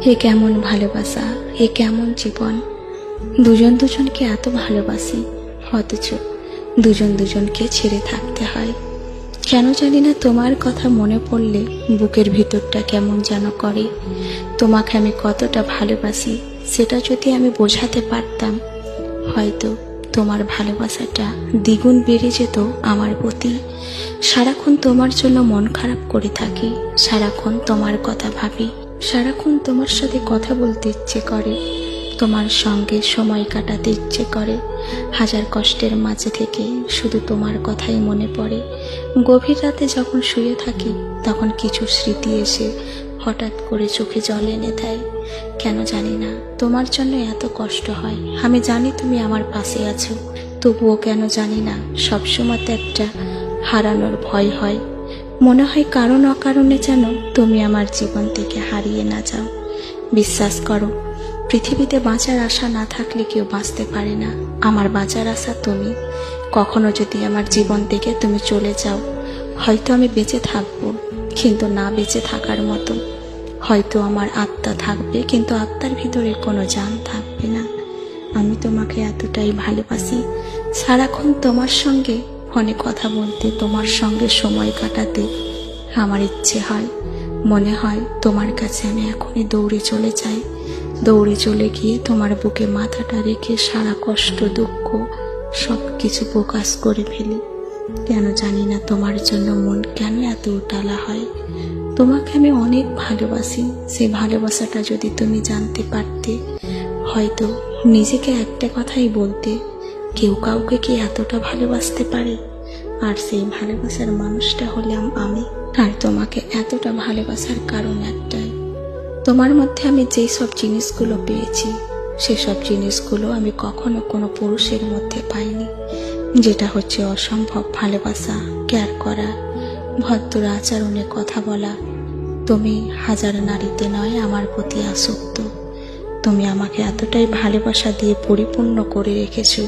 এ কেমন ভালোবাসা, এ কেমন জীবন। দুজন দুজনকে এত ভালোবাসি, অথচ দুজন দুজনকে ছেড়ে থাকতে হয়। কেন জানি না তোমার কথা মনে পড়লে বুকের ভিতরটা কেমন যেন করে। তোমাকে আমি কতটা ভালোবাসি সেটা যদি আমি বোঝাতে পারতাম, হয়তো তোমার ভালোবাসাটা দ্বিগুণ বেড়ে যেত আমার প্রতি। সারাক্ষণ তোমার জন্য মন খারাপ করে থাকি, সারাক্ষণ তোমার কথা ভাবি, সারাক্ষণ তোমার সাথে কথা বলতে ইচ্ছে করে, তোমার সঙ্গে সময় কাটাতে ইচ্ছে করে। হাজার কষ্টের মাঝে থেকে শুধু তোমার কথাই মনে পড়ে। গভীর রাতে যখন শুয়ে থাকি তখন কিছু স্মৃতি এসে হঠাৎ করে চোখে জল এনে দেয়। কেন জানি না তোমার জন্য এত কষ্ট হয়। আমি জানি তুমি আমার পাশে আছো, তবুও কেন জানি না সবসময় তো একটা হারানোর ভয় হয়। মনে হয় কারণ অকারণে যেন তুমি আমার জীবন থেকে হারিয়ে না যাও। বিশ্বাস করো, পৃথিবীতে বাঁচার আশা না থাকলে কেউ বাঁচতে পারে না। আমার বাঁচার আশা তুমি। কখনো যদি আমার জীবন থেকে তুমি চলে যাও, হয়তো আমি বেঁচে থাকবো কিন্তু না বেঁচে থাকার মতো। হয়তো আমার আত্মা থাকবে কিন্তু আত্মার ভিতরে কোনো জান থাকবে না। আমি তোমাকে এতটাই ভালোবাসি, সারাক্ষণ তোমার সঙ্গে ফোনে কথা বলতে, তোমার সঙ্গে সময় কাটাতে আমার ইচ্ছে হয়। মনে হয় তোমার কাছে আমি এখনই দৌড়ে চলে যাই, দৌড়ে চলে গিয়ে তোমার বুকে মাথাটা রেখে সারা কষ্ট দুঃখ সব কিছু প্রকাশ করে ফেলি। কেন জানি না তোমার জন্য মন কেন এত উটালা হয়। তোমাকে আমি অনেক ভালোবাসি, সেই ভালোবাসাটা যদি তুমি জানতে পারতে, হয়তো নিজেকে একটা কথাই বলতে, কেউ কাউকে কি এতটা ভালোবাসতে পারে? আর সেই ভালোবাসার মানুষটা হলাম আমি। আর তোমাকে এতটা ভালোবাসার কারণ একটাই, তোমার মধ্যে আমি যেই সব জিনিসগুলো পেয়েছি সেসব জিনিসগুলো আমি কখনো কোনো পুরুষের মধ্যে পাইনি। যেটা হচ্ছে অসম্ভব ভালোবাসা, কেয়ার করা, ভদ্র আচরণে কথা বলা। তুমি হাজার নারীতে নয় আমার প্রতি আসক্ত। তুমি আমাকে এতটাই ভালোবাসা দিয়ে পরিপূর্ণ করে রেখেছো